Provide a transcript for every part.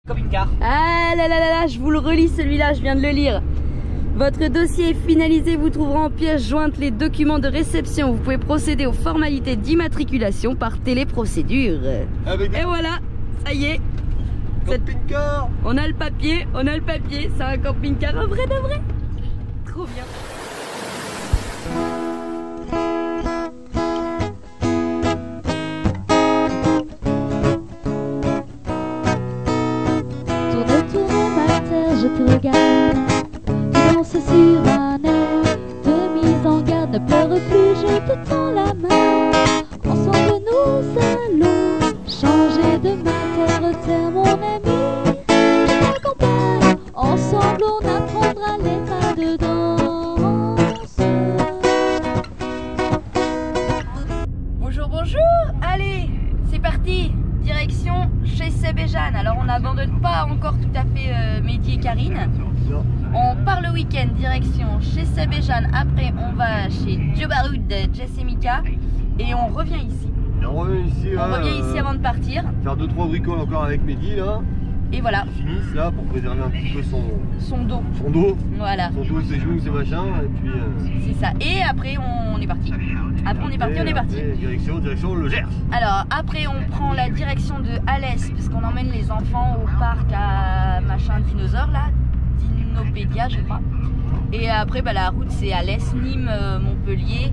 Camping-car. Ah là là là là, je vous le relis celui-là, je viens de le lire. Votre dossier est finalisé, vous trouverez en pièce jointe les documents de réception. Vous pouvez procéder aux formalités d'immatriculation par téléprocédure. Et voilà, ça y est. Camping-car. On a le papier, c'est un camping-car, un vrai de vrai. Trop bien. Je te regarde, tu danses sur un air de mise en garde. Ne pleure plus, je te tends la main. Ensemble nous allons changer de main, terre mon ami. Je t'accompagne, ensemble on apprendra les pas de danse. Bonjour, bonjour. Allez, c'est parti. Direction chez Seb et Jeanne. Alors on n'abandonne pas encore tout à fait Mehdi et Karine. On part le week-end direction chez Seb et Jeanne. Après on va chez Djobaroud, Jess et Mika. Et on revient ici. On revient ici Avant de partir. Faire 2-3 bricoles encore avec Mehdi là. Et voilà. Ils finissent là pour préserver un petit peu son dos. Son dos. Voilà. Son dos, ses genoux, ses machins. Et puis. C'est ça. Et après on est parti. Après on est parti. Direction le Gers. Alors après on prend la direction de Alès puisqu'on emmène les enfants au parc à machin dinosaure là, Dinopédia je crois. Et après bah, la route c'est Alès, Nîmes, Montpellier,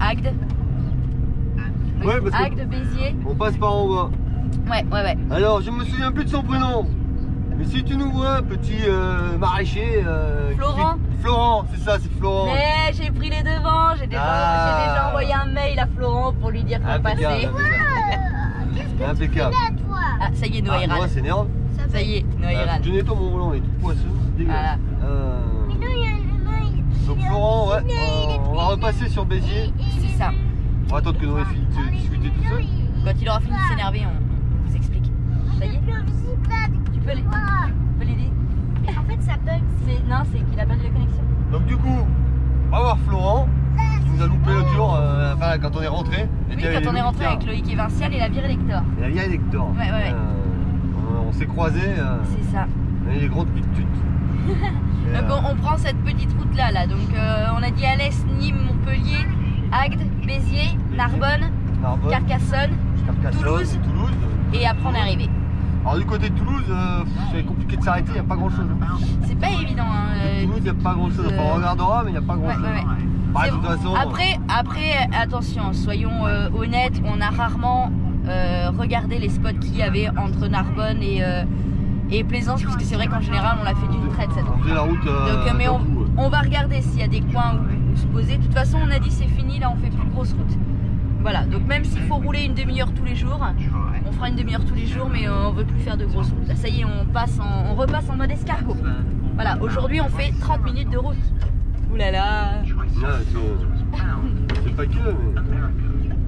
Agde. Ouais, parce Agde, Béziers. on passe par en bas. Ouais. Alors je me souviens plus de son prénom. Mais si tu nous vois, petit maraîcher. Florent, c'est ça, c'est Florent. Mais j'ai pris les devants, j'ai déjà envoyé un mail à Florent pour lui dire qu'on passait. Impeccable. Ah, ça y est, Noah Moi, c'est énerve. Ça y est, Noah Je nettoie mon volant, il est tout poisseux. Voilà. Donc Florent, ouais, on va repasser sur Béziers. C'est ça. On va attendre que Noé finisse de discuter tout seul. Quand il aura fini de s'énerver, on vous explique. Ça y est. Tu peux l'aider. En fait, ça bug. Non, c'est qu'il a perdu la connexion. Donc du coup, on va voir Florent qui nous a loupé l'autre jour, enfin quand on est rentré. Oui, quand on est rentré avec Loïc et Vincial et la virée Lector. Et la vieille Lector. Ouais. On s'est croisés. C'est ça. On a eu des grandes putes. Donc on prend cette petite route là. Donc on a dit Alès, Nîmes, Montpellier, Agde, Béziers, Narbonne, Carcassonne, Toulouse. Et après on est arrivé. Alors du côté de Toulouse, c'est compliqué de s'arrêter, il n'y a pas grand chose. C'est pas évident. Toulouse, il n'y a pas grand chose. Enfin, on regardera, mais il n'y a pas grand chose. Bah, de toute façon, après, attention, soyons honnêtes, on a rarement regardé les spots qu'il y avait entre Narbonne et Plaisance, parce que c'est vrai qu'en général on l'a fait d'une traite cette route. On faisait la route. Donc, mais on va regarder s'il y a des coins où se poser. De toute façon, on a dit c'est fini, là on fait plus de grosse route. Voilà, donc même s'il faut rouler une demi-heure tous les jours, on fera une demi-heure tous les jours, mais on veut plus faire de grosses routes. Là, ça y est, on repasse en mode escargot. Voilà, aujourd'hui on fait 30 minutes de route. Ouh là là. C'est pas que, mais.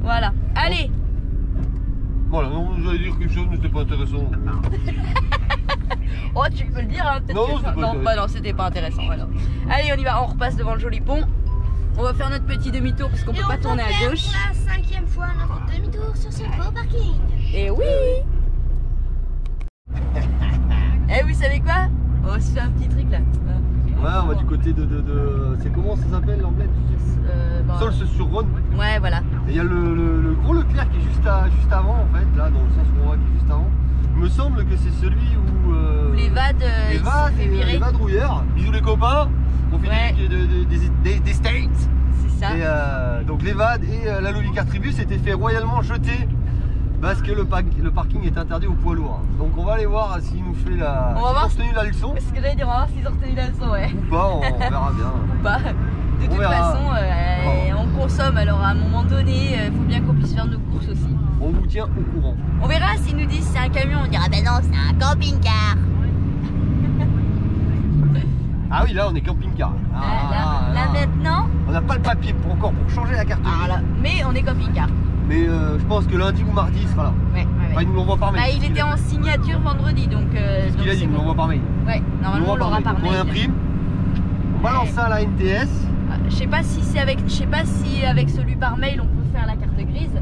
Voilà, allez. Voilà, non, j'allais dire quelque chose, mais c'était pas intéressant. Oh, tu peux le dire, hein, peut-être. Non, c'était pas intéressant. Voilà. Allez, on y va, on repasse devant le joli pont. On va faire notre petit demi-tour parce qu'on peut pas tourner à gauche. Pour la 5e fois notre demi-tour sur ce beau parking. Et oui. Eh, vous savez quoi? On va se faire un petit truc là. Ouais, on va du côté de c'est comment ça s'appelle l'anglais? Saulce-sur-Rhône. Ouais, voilà. Et il y a le gros Leclerc qui est juste avant en fait, là dans le sens où on va qui est juste avant. Il me semble que c'est celui où les vadrouilleurs. Bisous les copains. On fait des States. C'est ça. Et donc les VAD et la Lolicar Tribus s'étaient fait royalement jeter parce que le parking est interdit aux poids lourds. Donc on va aller voir s'ils nous fait la. On va voir. Retenu la leçon. Ce que j'allais dire, on va voir s'ils ont retenu la leçon, ouais. Ou pas, on verra bien. Ou pas. De toute façon, on consomme, alors à un moment donné, il faut bien qu'on puisse faire nos courses aussi. On vous tient au courant. On verra s'ils nous disent c'est un camion, on dira ben non, c'est un camping-car. Ah oui, là on est camping-car. Là maintenant. On n'a pas le papier encore pour changer la carte grise. Mais on est camping-car. Mais je pense que lundi ou mardi il sera là. Ouais. Enfin, il nous l'envoie par mail. Bah, il était en signature vendredi, donc. Ce qu'il a dit, il nous l'envoie par mail. Ouais, normalement on l'aura par mail. On imprime, on balance ça à la NTS. Je sais pas si avec celui par mail on peut faire la carte grise.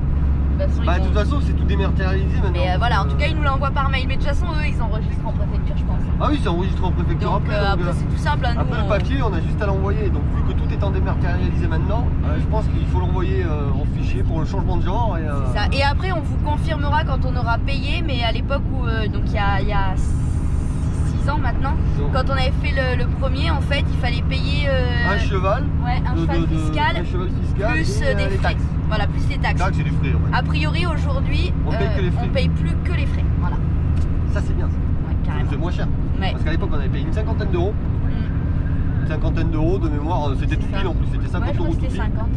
De toute façon, Bah ils de toute vont- façon c'est tout dématérialisé maintenant. Mais voilà, en tout cas, ils nous l'envoient par mail. Mais de toute façon, eux, ils enregistrent en préfecture, je pense. Ah oui, c'est enregistré en préfecture Donc après. après, c'est tout simple. Hein, nous, Après le papier, on a juste à l'envoyer. Donc vu que tout est en dématérialisé maintenant, je pense qu'il faut l'envoyer en fichier pour le changement de genre. Et, C'est ça. Et après, on vous confirmera quand on aura payé. Mais à l'époque où, donc il y a 6 ans maintenant, Donc, quand on avait fait le premier, en fait, il fallait payer un cheval, un cheval fiscal un cheval fiscal plus et, des les frais. taxes. Voilà, plus les taxes. Taxes et des frais. Ouais. A priori, aujourd'hui, On paye que les frais. on paye plus que les frais. Voilà, Ça c'est bien. Ça. ouais, carrément. C'est moins cher. Ouais. Parce qu'à l'époque on avait payé une cinquantaine d'euros. Mm. Une cinquantaine d'euros de mémoire, c'était tout C'est ça. pile en plus, c'était 50 Ouais, je crois euros que tout c'était pile. 50.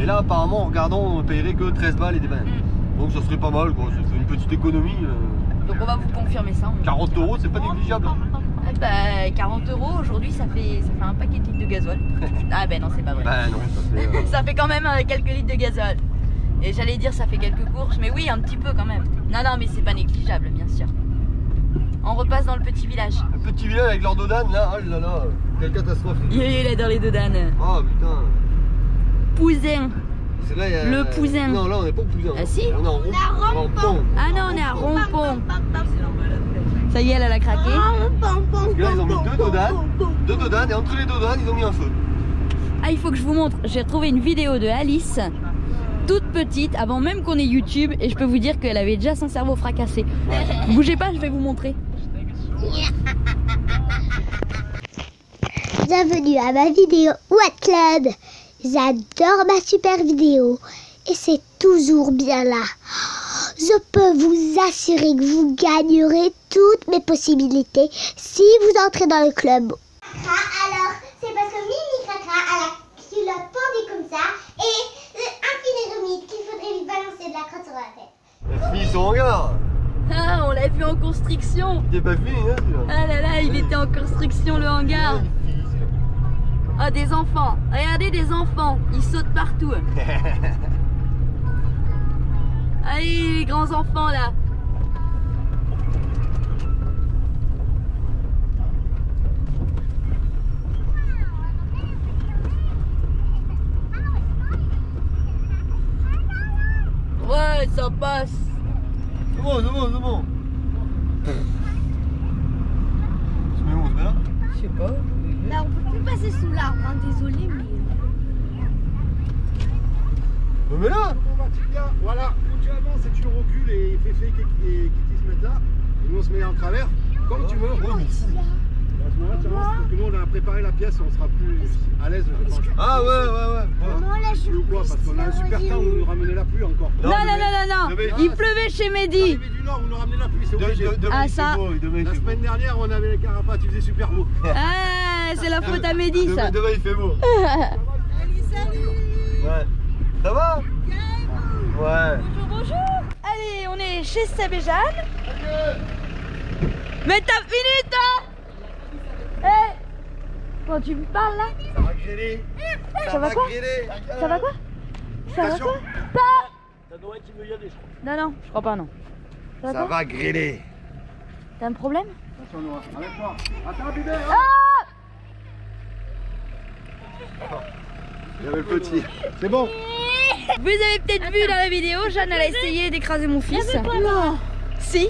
Et là apparemment en regardant on ne payerait que 13 balles et des bananes. Mm. Donc ça serait pas mal quoi, c'est une petite économie. Donc on va vous confirmer ça. 40 euros c'est pas négligeable. Bah, 40 euros aujourd'hui, ça fait un paquet de litres de gasoil. Ah ben non, c'est pas vrai. Bah non, ça fait. Ça fait quand même quelques litres de gasoil. Et j'allais dire ça fait quelques courses, mais oui, un petit peu quand même. Non, non, mais c'est pas négligeable, bien sûr. On repasse dans le petit village. Un petit village avec leur dodane là, oh là là, quelle catastrophe. Il est dans les dodanes. Oh putain. Pousin. C'est là, il y a- Le Pouzin. Non là on n'est pas au Pouzin. Ah, si. On est en rond-pont. Ah non, on est à Rompon. Ça y est, elle a craqué. Parce que là ils ont mis deux dodanes et entre les dodanes ils ont mis un feu. Ah, il faut que je vous montre. J'ai retrouvé une vidéo de Alice, toute petite, avant même qu'on ait YouTube, et je peux vous dire qu'elle avait déjà son cerveau fracassé. Bougez pas, je vais vous montrer. Bienvenue à ma vidéo What Club. J'adore ma super vidéo et c'est toujours bien là. Je peux vous assurer que vous gagnerez toutes mes possibilités si vous entrez dans le club. Alors, c'est parce que Mimi Cracra a la culotte pendue comme ça et un filet remis qu'il faudrait lui balancer de la crotte sur la tête. Il a fini son regard. Ah, on l'a vu en construction. Il est pas fini hein celui-là. Ah là là, il était en construction le hangar. Ah, des enfants. Regardez, des enfants. Ils sautent partout. Allez, les grands enfants là. Ouais, ça passe. C'est bon, c'est bon, c'est bon. Tu mets où, on se met là? Je sais pas. Là, on peut plus passer sous l'arbre, hein, désolé, mais... On met là. Voilà, plus tu avances et tu recules et Féfé et Kitty se mettent là. Et nous on se met en travers, comme tu veux. Ouais, mais fou. Et à ce moment-là, tu avances parce que nous on a préparé la pièce et on sera plus à l'aise, je pense. Ah ouais. Moi, là, je Ou quoi, parce qu'on a un super temps où nous ramener la pluie encore. Non, non, non, non, non. Demain, Il pleuvait chez Mehdi. Arrivé du nord, où nous ramener la pluie, c'est obligé. Demain, Ah, il fait ça. beau, demain, il La fait beau. semaine dernière, on avait les carapates, il faisait super beau. Ah, c'est la faute à Mehdi ça. Demain, il fait beau. Ouais. Ça va? Ouais. Bonjour, bonjour. Allez, on est chez Seb et Jeanne. Mais t'as fini toi? Hé, quand tu me parles là, Ça va grêler. Ça va quoi? grêler. ça va quoi? Ça va Attention. quoi? T'as Noël qui veut y aller, je crois. Non, non, je crois pas, non. Ça va Ça quoi? va grêler. T'as un problème? Attention Noah, avec moi. Attends bébé, hein. Ah! Il y avait le petit. C'est bon. Vous avez peut-être vu dans la vidéo, Jeanne elle a essayé d'écraser mon fils. Non. Si.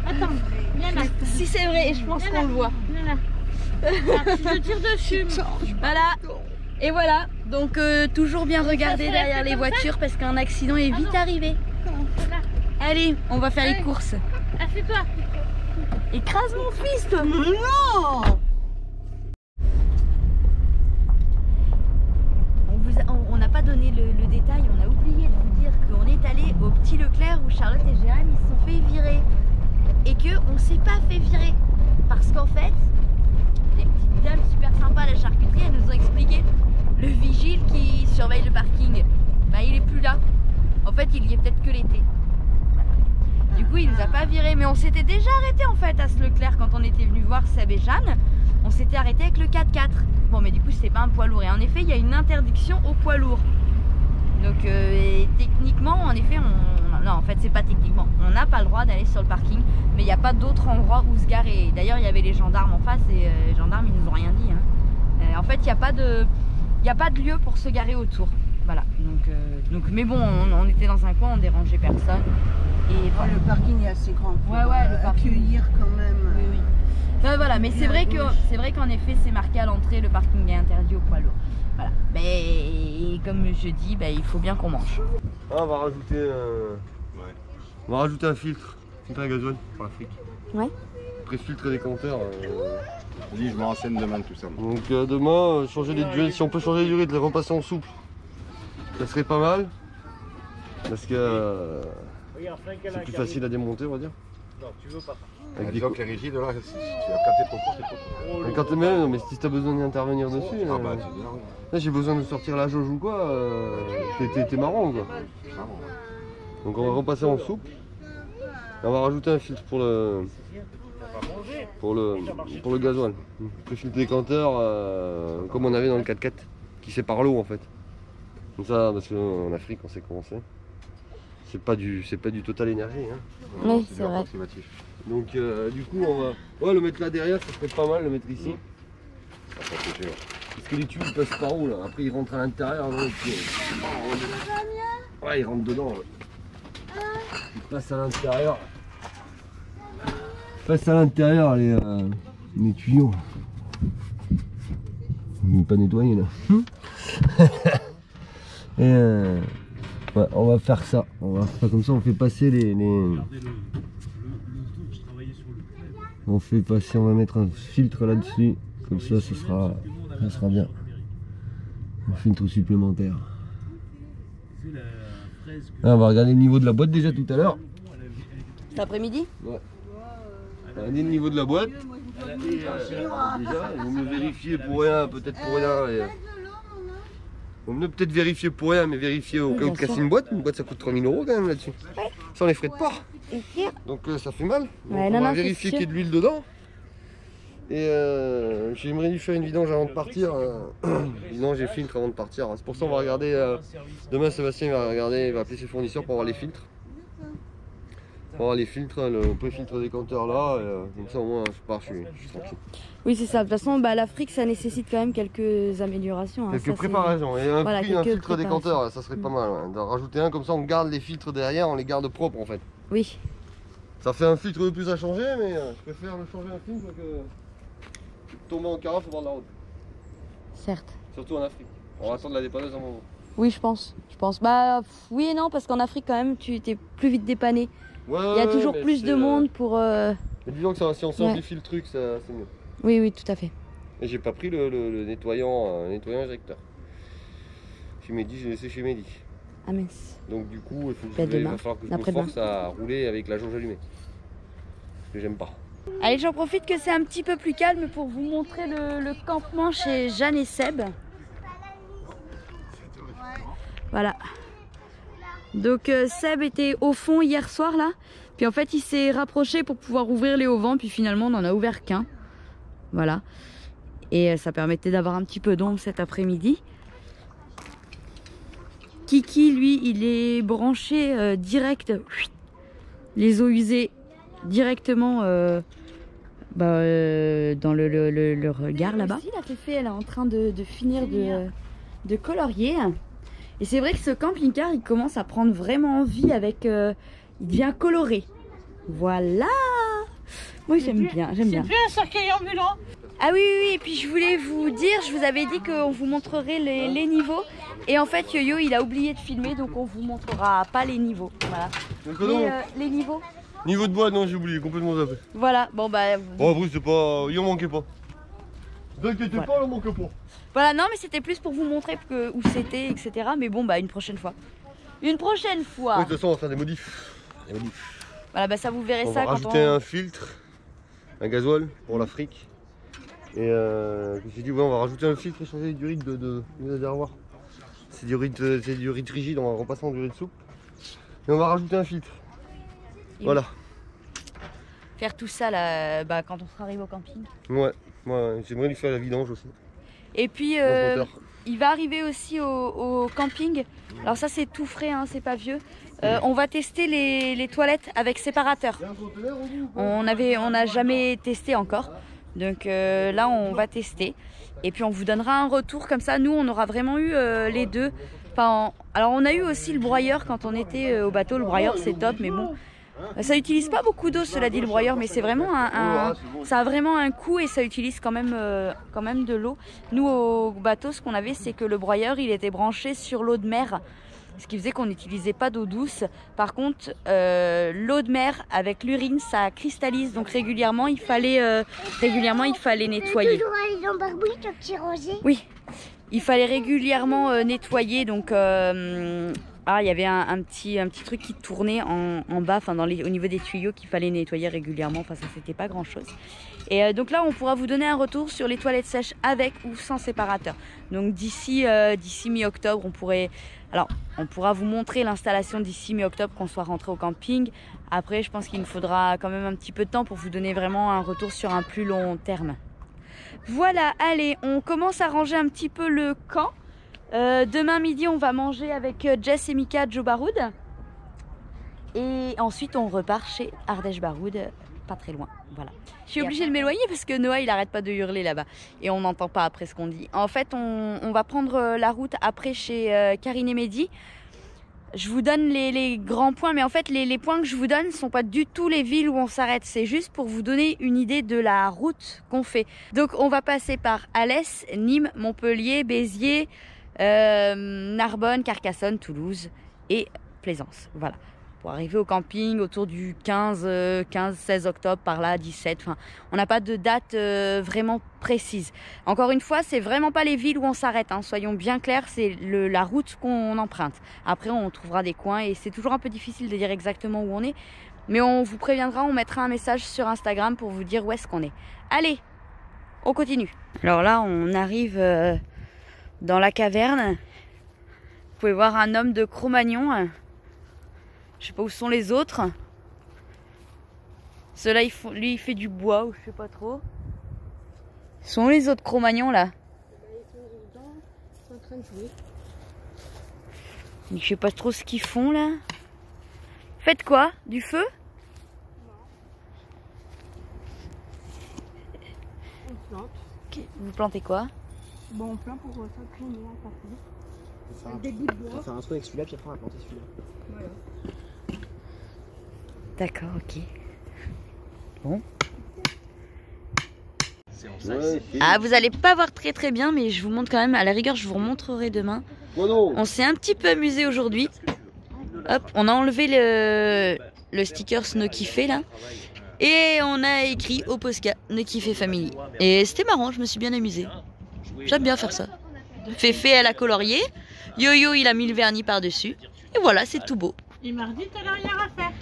Attends, viens là. Si c'est vrai, je pense qu'on le voit. Viens là. Je tire dessus. Voilà. Et voilà. Donc toujours bien regarder derrière les voitures parce qu'un accident est vite arrivé. Allez, on va faire les courses. Assieds-toi. Écrase mon fils, toi. Non. On n'a pas donné le détail, on a oublié de vous dire qu'on est allé au petit Leclerc où Charlotte et Jeanne ils se sont fait virer. Et qu'on ne s'est pas fait virer. Parce qu'en fait, les petites dames super sympas à la charcuterie, elles nous ont expliqué le vigile qui surveille le parking, bah il est plus là. En fait, il y est peut-être que l'été. Voilà. Du coup, il nous a pas viré, mais on s'était déjà arrêté en fait à ce Leclerc quand on était venu voir Seb et Jeanne. On s'était arrêté avec le 4x4. Bon, mais du coup, c'était pas un poids lourd. Et en effet, il y a une interdiction au poids lourd. Donc, techniquement, en effet, non, en fait, c'est pas techniquement. On n'a pas le droit d'aller sur le parking, mais il n'y a pas d'autre endroit où se garer. D'ailleurs, il y avait les gendarmes en face et les gendarmes, ils nous ont rien dit. Hein. En fait, il n'y a pas de lieu pour se garer autour. Voilà, donc mais bon, on était dans un coin, on dérangeait personne. Et voilà. Le parking est assez grand pour Ouais, le parking. accueillir quand même. Oui. Voilà, mais c'est vrai qu'en effet, c'est marqué à l'entrée, le parking est interdit aux poids lourds. Voilà, mais comme je dis, il faut bien qu'on mange. Ah, on va rajouter un filtre à gasoil pour l'Afrique. Ouais. Après filtre des compteurs. Vas-y, je me renseigne demain de tout ça. Donc demain, changer les durées, si on peut changer les durées, de les repasser en souple, ça serait pas mal. Parce que c'est plus facile à démonter, on va dire. Avec des Disons que les rigides, là, si tu as planté ton cours, c'est trop. non, mais si tu as besoin d'intervenir dessus, Ah bah, c'est bien. là j'ai besoin de sortir la jauge ou quoi, t'es marrant quoi. Donc on va repasser en souple. Et on va rajouter un filtre pour le gasoil. Le filtre décanteur comme on avait dans le 4x4 qui sépare l'eau en fait. Comme ça, parce qu'en Afrique on sait comment c'est. C'est pas du Total Énergie. Hein. Oui, C'est c'est du vrai. approximatif. Donc du coup on va le mettre là derrière, ça serait pas mal le mettre ici. Ça fait pécher, ouais. Parce que les tubes ils passent par où là? Après ils rentrent à l'intérieur. Ouais, ils rentrent dedans. Ouais. Ils passent à l'intérieur. Les tuyaux. Ils pas nettoyés là. Et ouais, on va faire ça. On va faire comme ça, on fait passer les... On fait passer, on va mettre un filtre là-dessus. Comme ça, ça sera bien. Un filtre supplémentaire. Là, on va regarder le niveau de la boîte déjà tout à l'heure. Cet après-midi? Ouais. On va regarder le niveau de la boîte. Et, déjà, il vaut mieux vérifier pour rien, peut-être pour rien. Il vaut mieux peut-être vérifier pour rien, mais vérifier au cas où de casser une boîte. Une boîte ça coûte 3000 € quand même là-dessus. Sans les frais de port. Donc ça fait mal. Donc, on va vérifier qu'il y ait de l'huile dedans. Et j'aimerais lui faire une vidange avant de partir. Vidange et filtre avant de partir. C'est pour ça qu'on va regarder. Demain Sébastien va regarder, il va appeler ses fournisseurs pour avoir les filtres. Pour avoir les filtres, le pré-filtre décanteur là. Comme ça au moins je pars, je suis tranquille. Oui, c'est ça. De toute façon, l'Afrique, ça nécessite quand même quelques améliorations. Quelques préparations. Et un filtre préparations. décanteur, ça serait pas mal. Ouais. D'en rajouter un, comme ça on garde les filtres derrière, on les garde propres en fait. Oui. Ça fait un filtre de plus à changer, mais je préfère le changer un filtre que tomber en carafe au bord de la route. Certes. Surtout en Afrique. On va attendre la dépanneuse un moment. Oui, je pense. Oui et non, parce qu'en Afrique, quand même, tu t'es plus vite dépanné. Ouais, Il y a toujours plus de monde pour... Mais disons que ça, si on simplifie le truc, c'est mieux. Oui, tout à fait. Et j'ai pas pris le nettoyant injecteur. Chez Mehdi, j'ai laissé chez Mehdi. Ah mince. Donc du coup, il va falloir que je me force à rouler avec la jauge allumée. Parce que j'aime pas. Allez, j'en profite que c'est un petit peu plus calme pour vous montrer le campement chez Jeanne et Seb. Voilà. Donc Seb était au fond hier soir là. Puis en fait il s'est rapproché pour pouvoir ouvrir les auvents. Puis finalement on n'en a ouvert qu'un. Voilà. Et ça permettait d'avoir un petit peu d'ombre cet après-midi. Kiki lui il est branché direct. Les eaux usées directement dans le regard là-bas. La Féfé elle est en train de finir de colorier. Et c'est vrai que ce camping-car il commence à prendre vraiment vie avec... il devient coloré. Voilà. Moi j'aime bien. C'est plus un cercueil ambulant. Ah oui, et puis je voulais vous dire, je vous avais dit qu'on vous montrerait les niveaux. Et en fait Yo-Yo il a oublié de filmer, donc on vous montrera pas les niveaux. Voilà. Les niveaux. Niveau de boîte, non, j'ai oublié, complètement zappé. Voilà, bon bah... Bon après c'est pas... il en manquait pas. Ne t'inquiétez pas, il en manquait pas. Voilà, non mais c'était plus pour vous montrer où c'était, etc. Mais bon, une prochaine fois. Une prochaine fois. Ouais, de toute façon on va faire des modifs. Voilà, ça vous verrez on ça va quand rajouter un filtre, un gasoil pour l'Afrique. Et j'ai dit, on va rajouter un filtre et changer les durites vous allez revoir. C'est du rite rigide, on va repasser en durite souple. Et on va rajouter un filtre. Et voilà. Faire tout ça là, quand on sera arrivé au camping. Ouais, j'aimerais lui faire la vidange aussi. Et puis il va arriver aussi au camping. Alors ça c'est tout frais, hein, c'est pas vieux. On va tester les toilettes avec séparateur. On n'a jamais testé encore. Donc là on va tester. Et puis on vous donnera un retour comme ça. Nous on aura vraiment eu les deux. Alors on a eu aussi le broyeur quand on était au bateau. Le broyeur c'est top, mais bon, ça utilise pas beaucoup d'eau, cela dit, le broyeur, mais c'est vraiment ça a vraiment un coût et ça utilise quand même de l'eau. Nous au bateau, ce qu'on avait, c'est que le broyeur il était branché sur l'eau de mer, ce qui faisait qu'on n'utilisait pas d'eau douce. Par contre, l'eau de mer avec l'urine, ça cristallise, donc régulièrement il fallait nettoyer. Toujours aller dans Barbouille, ton petit Roger. Oui, il fallait régulièrement nettoyer, donc il y avait un petit truc qui tournait en bas, enfin au niveau des tuyaux, qu'il fallait nettoyer régulièrement. Enfin, ça c'était pas grand chose. Et donc là, on pourra vous donner un retour sur les toilettes sèches avec ou sans séparateur. Donc d'ici mi-octobre, on pourra vous montrer l'installation d'ici mi-octobre, qu'on soit rentré au camping. Après, je pense qu'il nous faudra quand même un petit peu de temps pour vous donner vraiment un retour sur un plus long terme. Voilà, allez, on commence à ranger un petit peu le camp. Demain midi, on va manger avec Jess et Mika Joe Baroud. Et ensuite, on repart chez Ardèche Baroud, pas très loin. Voilà. Je suis obligée de m'éloigner parce que Noah, il arrête pas de hurler là-bas. Et on n'entend pas après ce qu'on dit. En fait, on va prendre la route après chez Karine et Mehdi. Je vous donne les grands points, mais en fait, les points que je vous donne ne sont pas du tout les villes où on s'arrête. C'est juste pour vous donner une idée de la route qu'on fait. Donc, on va passer par Alès, Nîmes, Montpellier, Béziers, Narbonne, Carcassonne, Toulouse et Plaisance. Voilà. Pour arriver au camping autour du 15-16 octobre, par là, 17. Enfin, on n'a pas de date vraiment précise. Encore une fois, c'est vraiment pas les villes où on s'arrête. Hein. Soyons bien clairs, c'est la route qu'on emprunte. Après, on trouvera des coins et c'est toujours un peu difficile de dire exactement où on est. Mais on vous préviendra, on mettra un message sur Instagram pour vous dire où est-ce qu'on est. Allez, on continue. Alors là, on arrive dans la caverne. Vous pouvez voir un homme de Cro-Magnon. Je sais pas où sont les autres. Ceux-là, lui, il fait du bois ou je sais pas trop. Où sont les autres Cro-Magnons là? Ils sont en train de jouer. Je sais pas trop ce qu'ils font là. Faites quoi? Du feu? On plante. Okay. Vous plantez quoi? Bon, on plante pour s'incliner en partie. On va Des bouts de bois. faire un trou avec celui-là, puis après on va planter celui-là. Voilà. D'accord, ok. Bon. Ouais, Ah, vous allez pas voir très très bien, mais je vous montre quand même. À la rigueur, je vous remontrerai demain. On s'est un petit peu amusé aujourd'hui. Hop, on a enlevé le sticker Snow Kiffé là. Et on a écrit au Posca Ne Kiffé Family. Et c'était marrant, je me suis bien amusée. J'aime bien faire ça. Féfé, elle a colorié. Yo-Yo, il a mis le vernis par-dessus. Et voilà, c'est tout beau. Et mardi, t'as rien à faire.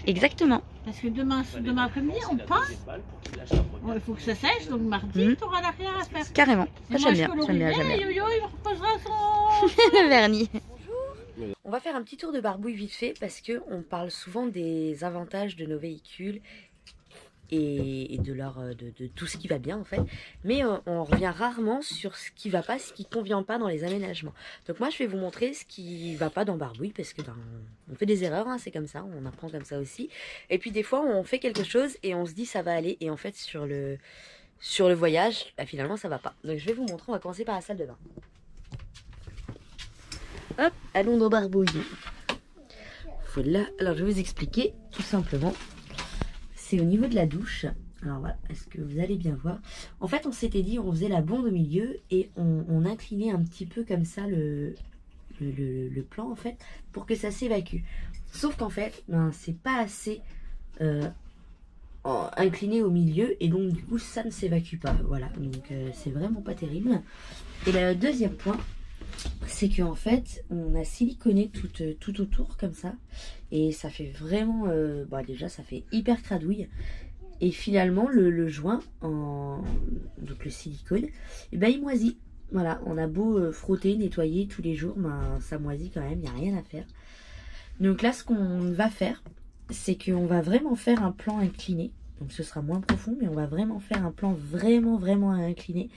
Exactement. Parce que demain après-midi, on peint. Bon, il faut que ça sèche, donc mardi, t'auras rien à faire. Carrément. Et Ça, moi, j'aime bien. J'aime bien, j'aime bien. Yo-Yo, il reposera son... Le vernis. On va faire un petit tour de Barbouille vite fait parce que on parle souvent des avantages de nos véhicules et de tout ce qui va bien en fait, mais on revient rarement sur ce qui va pas, ce qui convient pas dans les aménagements. Donc moi je vais vous montrer ce qui va pas dans Barbouille parce que on fait des erreurs, hein, c'est comme ça, on apprend comme ça aussi. Et puis des fois on fait quelque chose et on se dit ça va aller et en fait sur le voyage, bah, finalement ça va pas. Donc je vais vous montrer, on va commencer par la salle de bain. Hop, allons dans Barbouille. Voilà, alors je vais vous expliquer tout simplement. C'est au niveau de la douche. Alors voilà, est-ce que vous allez bien voir? En fait, on s'était dit, on faisait la bonde au milieu et on inclinait un petit peu comme ça le plan en fait pour que ça s'évacue. Sauf qu'en fait, ben, c'est pas assez incliné au milieu et donc du coup ça ne s'évacue pas. Voilà, donc c'est vraiment pas terrible. Et le deuxième point, c'est qu'en fait on a siliconé tout autour comme ça et ça fait vraiment bah déjà ça fait hyper cradouille et finalement le joint donc le silicone et ben il moisit. Voilà, on a beau frotter, nettoyer tous les jours, ben ça moisit quand même, il n'y a rien à faire. Donc là ce qu'on va faire, c'est qu'on va vraiment faire un plan incliné, donc ce sera moins profond mais on va vraiment faire un plan vraiment incliné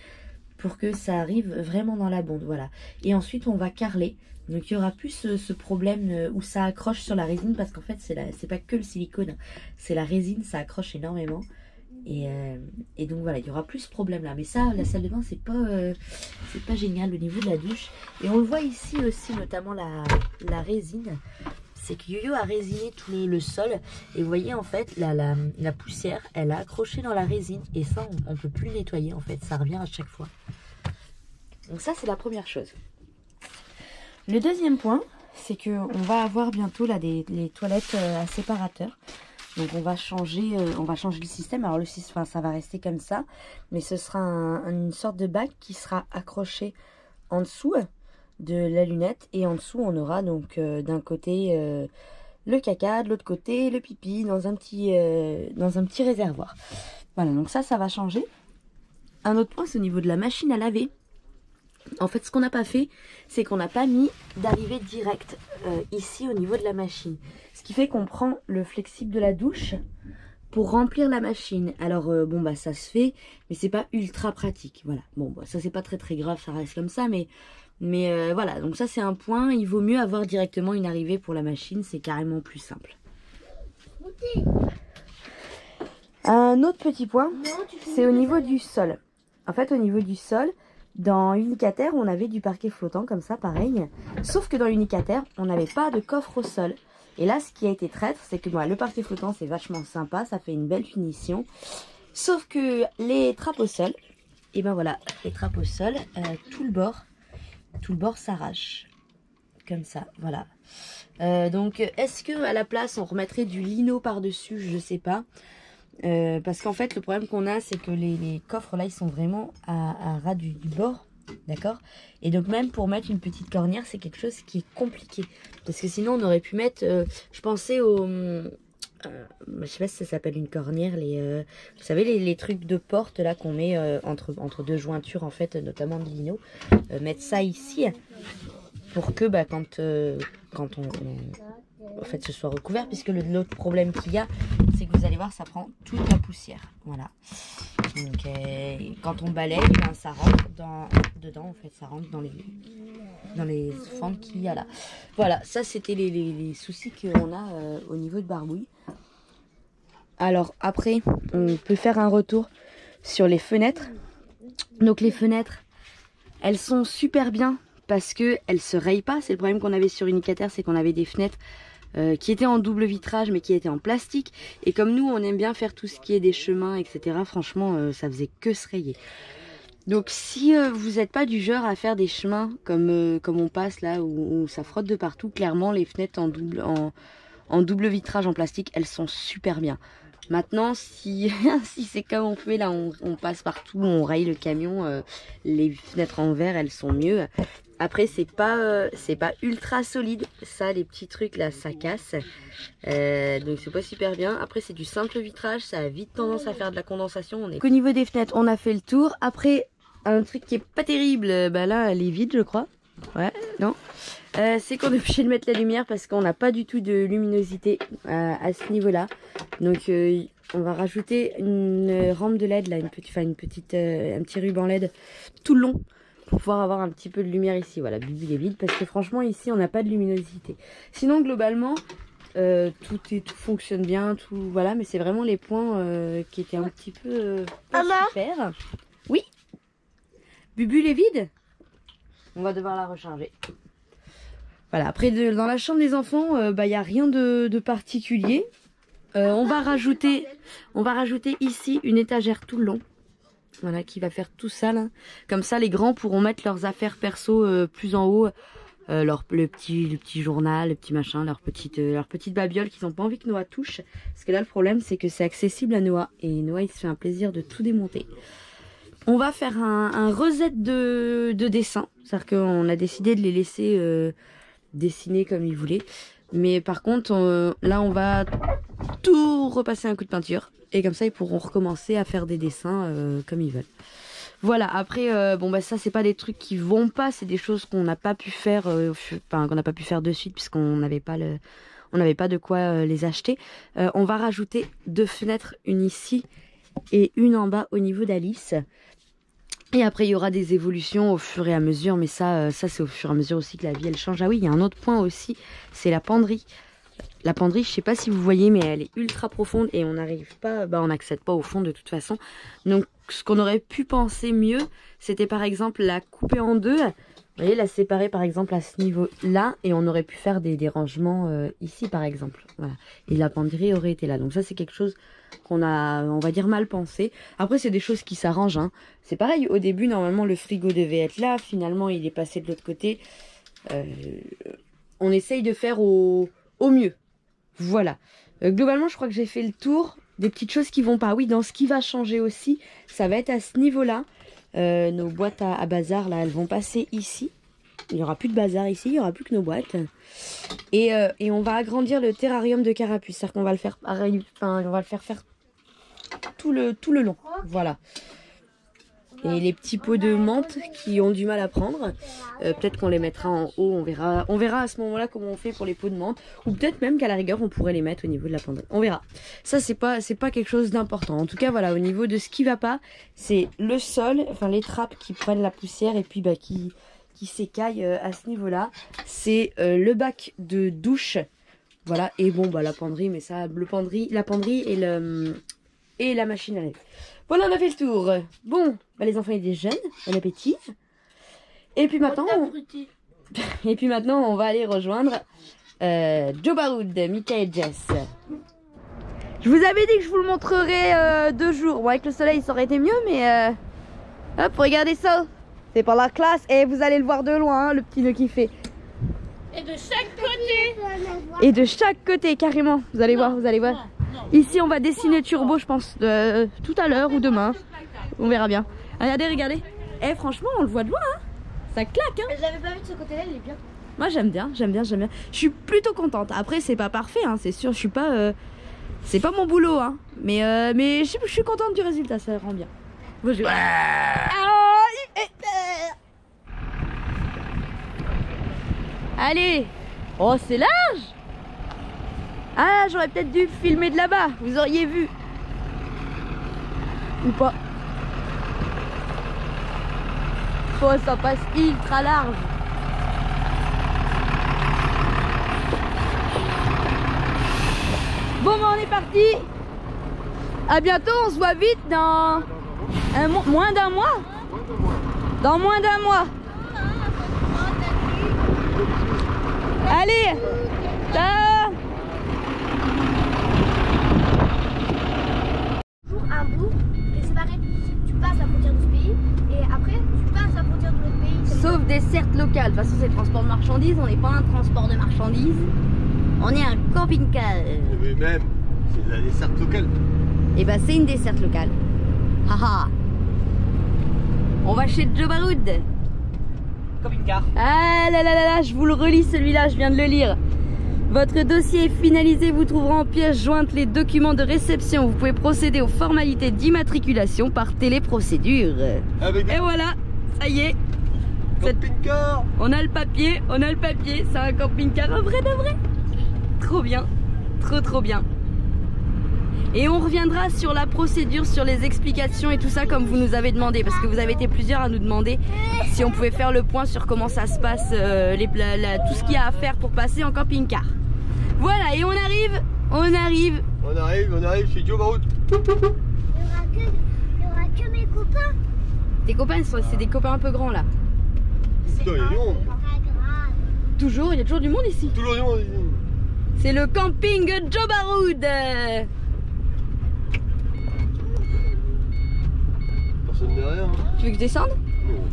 pour que ça arrive vraiment dans la bonde, voilà. Et ensuite on va carreler, donc il y aura plus ce problème où ça accroche sur la résine parce qu'en fait c'est pas que le silicone, c'est la résine, ça accroche énormément Et donc voilà, il y aura plus ce problème là. Mais ça, la salle de bain, c'est pas génial au niveau de la douche. Et on le voit ici aussi, notamment la résine. C'est que Yo-Yo a résiné tout le sol. Et vous voyez en fait, la poussière, elle a accroché dans la résine. Et ça, on ne peut plus nettoyer en fait. Ça revient à chaque fois. Donc ça, c'est la première chose. Le deuxième point, c'est qu'on va avoir bientôt là les toilettes à séparateurs. Donc on va changer le système. Alors le système, ça va rester comme ça, mais ce sera une sorte de bac qui sera accroché en dessous de la lunette, et en dessous on aura donc d'un côté le caca, de l'autre côté le pipi dans un petit réservoir. Voilà, donc ça va changer. Un autre point, c'est au niveau de la machine à laver. En fait, ce qu'on n'a pas fait, c'est qu'on n'a pas mis d'arrivée directe ici au niveau de la machine. Ce qui fait qu'on prend le flexible de la douche pour remplir la machine. Alors, bon, bah ça se fait, mais c'est pas ultra pratique. Voilà, bon, bah, ça c'est pas très grave, ça reste comme ça, mais voilà. Donc ça c'est un point, il vaut mieux avoir directement une arrivée pour la machine, c'est carrément plus simple. Un autre petit point, c'est au niveau du sol. En fait, au niveau du sol, dans Unicater, on avait du parquet flottant comme ça, pareil. Sauf que dans Unicater, on n'avait pas de coffre au sol. Et là, ce qui a été traître, c'est que le parquet flottant, c'est vachement sympa, ça fait une belle finition. Sauf que les trappes au sol, et ben voilà, les trappes au sol, tout le bord s'arrache. Comme ça, voilà. Donc, est-ce que à la place, on remettrait du lino par-dessus? Je sais pas. Parce qu'en fait le problème qu'on a, c'est que les coffres là ils sont vraiment à ras du bord, d'accord, et donc même pour mettre une petite cornière c'est quelque chose qui est compliqué, parce que sinon on aurait pu mettre je pensais au je sais pas si ça s'appelle une cornière, vous savez les trucs de porte là qu'on met entre deux jointures en fait, notamment de lino, mettre ça ici pour que quand on en fait ce soit recouvert, puisque l'autre problème qu'il y a, c'est que vous allez voir, ça prend toute la poussière. Voilà. Donc quand on balaye, ça rentre dedans, en fait, ça rentre dans les fentes qu'il y a là. Voilà, ça c'était les soucis qu'on a au niveau de Barbouille. Alors après, on peut faire un retour sur les fenêtres. Donc les fenêtres, elles sont super bien parce que elles se rayent pas. C'est le problème qu'on avait sur Unicater, c'est qu'on avait des fenêtres qui étaient en double vitrage mais qui étaient en plastique, et comme nous on aime bien faire tout ce qui est des chemins etc, franchement ça faisait que se rayer. Donc si vous n'êtes pas du genre à faire des chemins comme on passe là où ça frotte de partout, clairement les fenêtres en double vitrage en plastique, elles sont super bien. Maintenant si c'est comme on fait là, on passe partout, on raye le camion, les fenêtres en verre elles sont mieux. Après c'est pas ultra solide, ça les petits trucs là ça casse, donc c'est pas super bien. Après c'est du simple vitrage, ça a vite tendance à faire de la condensation. Au niveau des fenêtres on a fait le tour. Après un truc qui est pas terrible, bah là elle est vide je crois, ouais non, c'est qu'on est obligé de mettre la lumière parce qu'on n'a pas du tout de luminosité à ce niveau là. Donc on va rajouter une rampe de LED là, un petit ruban LED tout le long, pour pouvoir avoir un petit peu de lumière ici. Voilà, Bubu est vide parce que franchement ici on n'a pas de luminosité. Sinon globalement tout fonctionne bien, tout voilà, mais c'est vraiment les points qui étaient un petit peu pas super. Oui, Bubu est vide. On va devoir la recharger. Voilà, après dans la chambre des enfants, il n'y a rien de particulier. On va rajouter ici une étagère tout le long. Voilà, qui va faire tout ça là. Comme ça les grands pourront mettre leurs affaires perso plus en haut, le petit journal, le petit machin, leur petite babiole qu'ils n'ont pas envie que Noah touche. Parce que là le problème c'est que c'est accessible à Noah, et Noah il se fait un plaisir de tout démonter. On va faire un reset de dessin, c'est-à-dire qu'on a décidé de les laisser dessiner comme ils voulaient. Mais par contre là on va tout repasser un coup de peinture, et comme ça ils pourront recommencer à faire des dessins comme ils veulent. Voilà, après bon bah ça c'est pas des trucs qui vont pas, c'est des choses qu'on n'a pas pu faire qu'on n'a pas pu faire de suite puisqu'on n'avait pas de quoi les acheter. On va rajouter 2 fenêtres, une ici et une en bas au niveau d'Alice. Et après il y aura des évolutions au fur et à mesure, mais ça c'est au fur et à mesure aussi que la vie elle change. Ah oui, il y a un autre point aussi, c'est la penderie La penderie, je sais pas si vous voyez, mais elle est ultra profonde et on n'arrive pas, on n'accède pas au fond de toute façon. Donc ce qu'on aurait pu penser mieux, c'était par exemple la couper en deux. Vous voyez, la séparer par exemple à ce niveau-là et on aurait pu faire des rangements ici par exemple. Voilà. Et la penderie aurait été là. Donc ça c'est quelque chose qu'on a, on va dire, mal pensé. Après c'est des choses qui s'arrangent. Hein. C'est pareil, au début normalement le frigo devait être là. Finalement il est passé de l'autre côté. On essaye de faire au mieux. Voilà. Globalement je crois que j'ai fait le tour des petites choses qui vont pas. Oui, dans ce qui va changer aussi, ça va être à ce niveau-là. Nos boîtes à bazar là, elles vont passer ici. Il n'y aura plus de bazar ici, il n'y aura plus que nos boîtes. Et on va agrandir le terrarium de carapuce. C'est-à-dire qu'on va le faire on va le faire tout le long. Voilà. Et les petits pots de menthe qui ont du mal à prendre, peut-être qu'on les mettra en haut, on verra à ce moment-là comment on fait pour les pots de menthe. Ou peut-être même qu'à la rigueur on pourrait les mettre au niveau de la penderie. On verra. Ça c'est pas quelque chose d'important. En tout cas voilà, au niveau de ce qui va pas, c'est le sol, enfin les trappes qui prennent la poussière et puis qui s'écaillent à ce niveau-là. C'est le bac de douche. Voilà, et bon la penderie, mais ça, la penderie et la machine à laver. Voilà, on a fait le tour. Bon, les enfants ils déjeunent, bon appétit. Et puis maintenant, on va aller rejoindre Joe Baroud, Mika et Jess. Je vous avais dit que je vous le montrerai 2 jours. Bon, avec le soleil ça aurait été mieux, mais hop, regardez ça. C'est par la classe et vous allez le voir de loin, hein, le petit nœud qui fait. Et de chaque côté. Et de chaque côté, carrément. Vous allez voir, vous allez voir. Ici, on va dessiner Turbo, je pense, tout à l'heure ou demain. On verra bien. Regardez, regardez. Eh, franchement, on le voit de loin, hein. Ça claque, hein. Je l'avais pas vu de ce côté-là, il est bien. Moi, j'aime bien. Je suis plutôt contente. Après, c'est pas parfait, hein, c'est sûr. Je suis pas. C'est pas mon boulot, hein. Mais je suis contente du résultat, ça rend bien. Bon, Allez. Oh, c'est large. Ah, j'aurais peut-être dû filmer de là-bas, vous auriez vu. Ou pas. Oh, ça passe ultra large. Bon, on est parti. À bientôt, on se voit vite dans moins d'un mois. Dans moins d'un mois. Allez, ciao. Un bout, et c'est pareil, tu passes la frontière de ce pays et après tu passes la frontière de l'autre pays. Sauf dessertes locales, de toute façon c'est le transport de marchandises, on n'est pas un transport de marchandises, on est un camping-car. Mais même, c'est de la desserte locale. Et bah c'est une desserte locale. Haha. On va chez Joe Baroud. Camping-car. Ah là là là là, je vous le relis celui-là, je viens de le lire. Votre dossier est finalisé, vous trouverez en pièce jointe les documents de réception. Vous pouvez procéder aux formalités d'immatriculation par téléprocédure. Et voilà, ça y est. Camping-car. On a le papier, c'est un camping-car, un vrai de vrai. Trop bien, trop bien. Et on reviendra sur la procédure, sur les explications et tout ça comme vous nous avez demandé. Parce que vous avez été plusieurs à nous demander si on pouvait faire le point sur comment ça se passe, tout ce qu'il y a à faire pour passer en camping-car. Voilà, et on arrive chez Joe Baroud. Il y aura que mes copains. Tes copains, c'est des copains un peu grands là. Putain, il y a du monde. Toujours, il y a toujours du monde ici. Toujours du monde ici. C'est le camping Joe Baroud. Personne derrière. Tu veux que je descende? Non.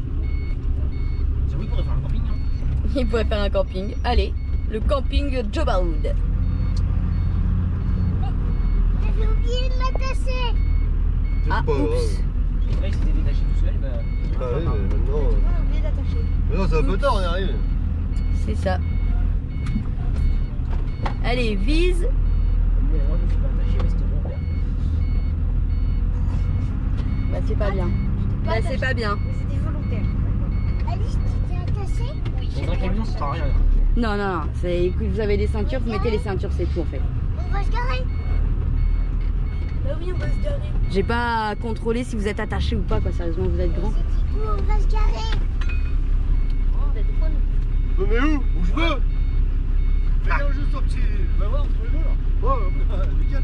J'avoue, il pourrait faire un camping. Hein. Il pourrait faire un camping. Allez, le camping Joe Baroud. J'avais oublié de m'attacher. Ah, pas oups. grave. Là, il s'était détaché tout seul. Bah, Ah oui, mais maintenant. J'ai oublié d'attacher. Mais non, c'est un peu tard, on y arrive. C'est ça. Allez, vise. moi, je me suis pas attaché, mais c'était bon. Bah c'est pas bien. Bah c'est pas bien. Mais c'était volontaire. Alice, tu t'es attachée? Oui. Dans un camion, ça sert à rien. Non, non, non. Écoute, vous avez des ceintures, vous mettez les ceintures, c'est tout en fait. On va se garer. Bah oui, on va se garer. J'ai pas contrôlé si vous êtes attaché ou pas, quoi. Sérieusement, vous êtes grand. Où on va se garer? Mais où je veux? Fais bien juste au petit. Va voir entre les deux là. Ouais, nickel.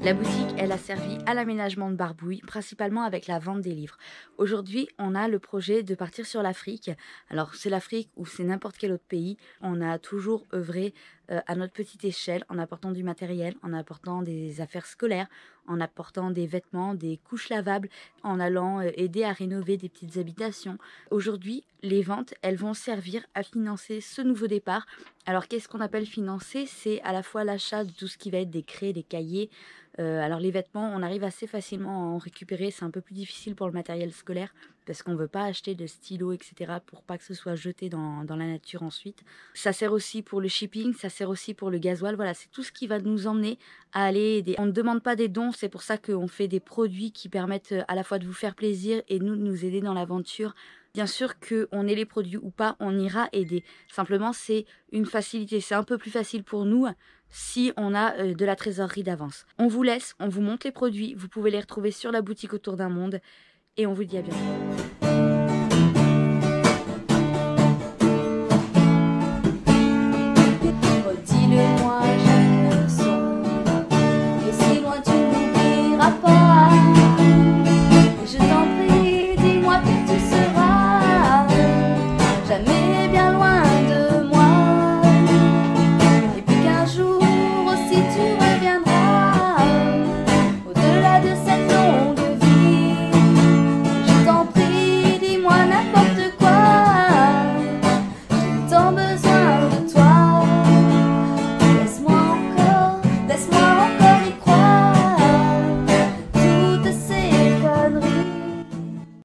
La boutique, elle a servi à l'aménagement de Barbouille, principalement avec la vente des livres. Aujourd'hui, on a le projet de partir sur l'Afrique. Alors, c'est l'Afrique ou c'est n'importe quel autre pays. On a toujours œuvré à notre petite échelle, en apportant du matériel, en apportant des affaires scolaires, en apportant des vêtements, des couches lavables, en allant aider à rénover des petites habitations. Aujourd'hui, les ventes, elles vont servir à financer ce nouveau départ. Alors, qu'est-ce qu'on appelle financer? C'est à la fois l'achat de tout ce qui va être des crayons, des cahiers. Alors les vêtements, on arrive assez facilement à en récupérer. C'est un peu plus difficile pour le matériel scolaire parce qu'on ne veut pas acheter de stylos, etc. pour pas que ce soit jeté dans la nature ensuite. Ça sert aussi pour le shipping, ça sert aussi pour le gasoil. Voilà, c'est tout ce qui va nous emmener à aller aider. On ne demande pas des dons, c'est pour ça qu'on fait des produits qui permettent à la fois de vous faire plaisir et nous de nous aider dans l'aventure. Bien sûr qu'on ait les produits ou pas, on ira aider. Simplement, c'est une facilité. C'est un peu plus facile pour nous si on a de la trésorerie d'avance. On vous laisse, on vous montre les produits. Vous pouvez les retrouver sur la boutique Autour d'un Monde. Et on vous dit à bientôt.